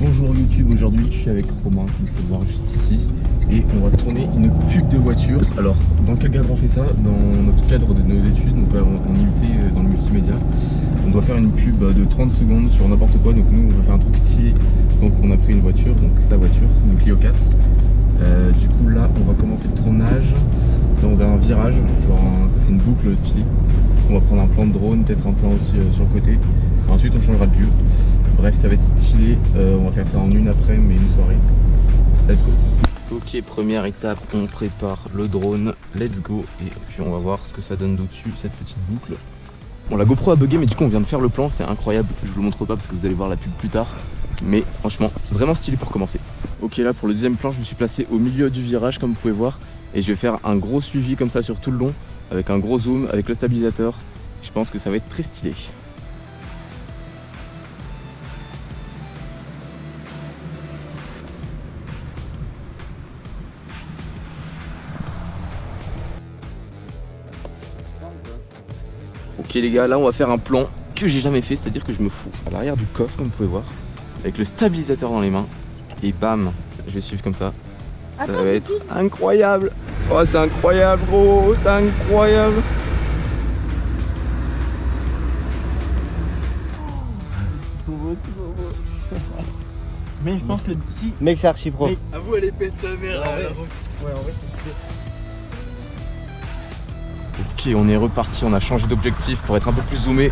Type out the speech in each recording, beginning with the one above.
Bonjour YouTube, aujourd'hui je suis avec Romain, comme je peux le voir juste ici, et on va tourner une pub de voiture. Alors, dans quel cadre on fait ça? Dans notre cadre de nos études, donc en IUT dans le multimédia. On doit faire une pub de 30 secondes sur n'importe quoi, donc nous on va faire un truc stylé. Donc on a pris une voiture, donc sa voiture, une Clio 4. Du coup là on va commencer le tournage dans un virage, ça fait une boucle stylée. On va prendre un plan de drone, peut-être un plan aussi sur le côté. Ensuite on changera de lieu. Bref, ça va être stylé, on va faire ça en une après, mais une soirée. Let's go. Ok, première étape, on prépare le drone, let's go. Et puis on va voir ce que ça donne d'au-dessus, cette petite boucle. Bon, la GoPro a bugué, mais du coup on vient de faire le plan, c'est incroyable. Je vous le montre pas parce que vous allez voir la pub plus tard. Mais franchement, vraiment stylé pour commencer. Ok, là pour le deuxième plan, je me suis placé au milieu du virage comme vous pouvez voir. Et je vais faire un gros suivi comme ça sur tout le long, avec un gros zoom, avec le stabilisateur. Je pense que ça va être très stylé. Ok les gars, là on va faire un plan que j'ai jamais fait, c'est-à-dire que je me fous à l'arrière du coffre comme vous pouvez voir, avec le stabilisateur dans les mains, et bam, je vais suivre comme ça. Ça va être incroyable. Oh c'est incroyable gros, c'est incroyable. Mais je pense que si. Mec, c'est archi pro. Avoue, elle est pète sa mère là, la route. Ouais, en vrai, c'est stylé. Ok, on est reparti, on a changé d'objectif pour être un peu plus zoomé.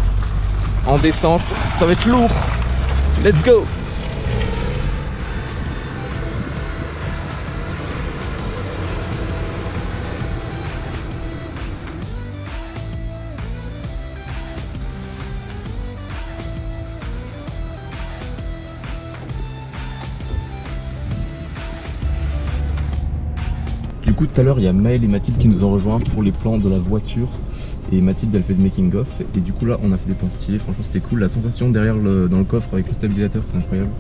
En descente, ça va être lourd. Let's go. Du coup tout à l'heure il y a Maël et Mathilde qui nous ont rejoints pour les plans de la voiture. Et Mathilde elle fait le making of. Et du coup là on a fait des plans stylés, franchement c'était cool. La sensation derrière dans le coffre avec le stabilisateur c'est incroyable.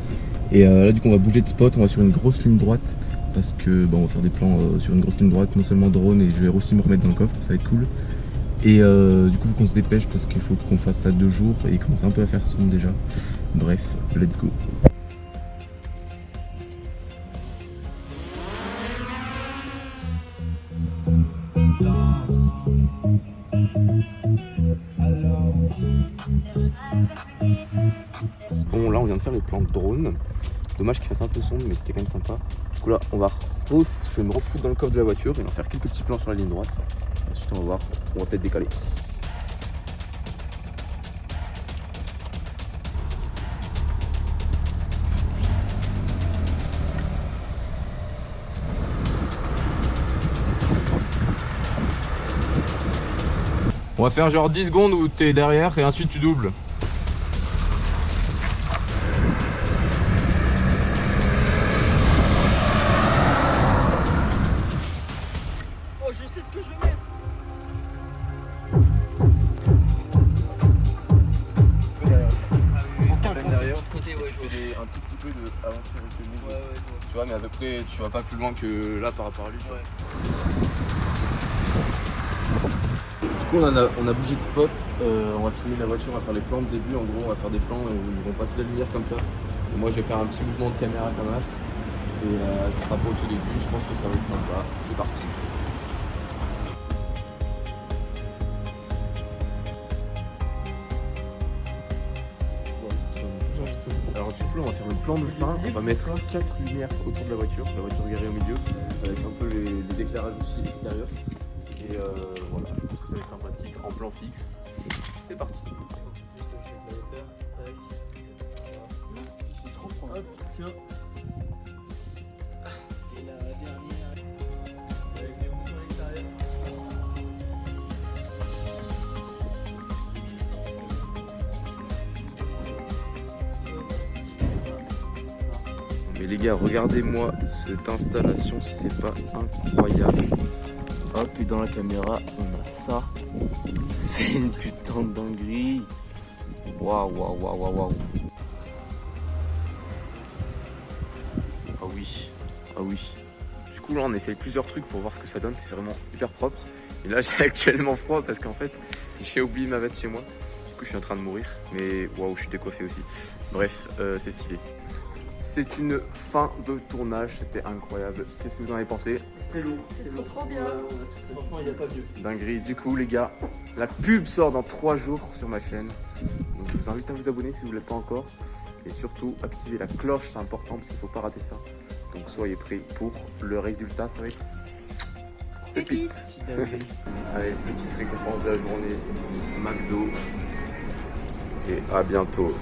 Et là du coup on va bouger de spot, on va sur une grosse ligne droite. Parce que on va faire des plans sur une grosse ligne droite, non seulement drone, et je vais aussi me remettre dans le coffre, ça va être cool. Et du coup faut qu'on se dépêche parce qu'il faut qu'on fasse ça 2 jours et il commence un peu à faire sombre déjà. Bref, let's go. Bon là on vient de faire les plans de drone. Dommage qu'il fasse un peu sombre mais c'était quand même sympa. Du coup là je vais me refoutre dans le coffre de la voiture et on va faire quelques petits plans sur la ligne droite. Ensuite on va voir, on va peut-être décaler. On va faire genre 10 secondes où t'es derrière et ensuite tu doubles. Oh, je sais ce que je vais mettre. Derrière, Côté, ouais, je fais un tout petit peu de avancer avec le milieu. Ouais, Tu vois, mais à peu près, tu vas pas plus loin que là par rapport à lui. ouais. Du coup, on a bougé de spot. On va filmer la voiture, on va faire les plans de début. En gros, on va faire des plans où ils vont passer la lumière comme ça. Et moi, je vais faire un petit mouvement de caméra comme as. Et ça sera pas au tout début. Je pense que ça va être sympa. C'est parti. Alors du coup là on va faire le plan de fin, on va mettre 4 lumières autour de la voiture garée au milieu, avec un peu les éclairages aussi extérieurs. Et voilà, je pense que ça va être sympathique, en plan fixe. C'est parti. Hop, tiens. Et la dernière. Avec les boutons à l'extérieur. Mais les gars, regardez-moi cette installation si c'est pas incroyable. Hop, et dans la caméra, on a ça. C'est une putain de dinguerie. Waouh, waouh, waouh, waouh, waouh. Ah oui, ah oui. Du coup, là, on essaye plusieurs trucs pour voir ce que ça donne. C'est vraiment hyper propre. Et là, j'ai actuellement froid parce qu'en fait, j'ai oublié ma veste chez moi. Du coup, je suis en train de mourir. Mais waouh, je suis décoiffé aussi. Bref, c'est stylé. C'est une fin de tournage, c'était incroyable. Qu'est-ce que vous en avez pensé? C'est lourd. C'est trop bien. Franchement, il n'y a pas mieux. Dinguerie. Du coup, les gars, la pub sort dans 3 jours sur ma chaîne. Donc, je vous invite à vous abonner si vous ne l'êtes pas encore. Et surtout, activez la cloche, c'est important parce qu'il ne faut pas rater ça. Donc, soyez prêts pour le résultat. Ça va être pépite. Petite dinguerie. Allez, petite récompense de la journée. McDo. Et à bientôt.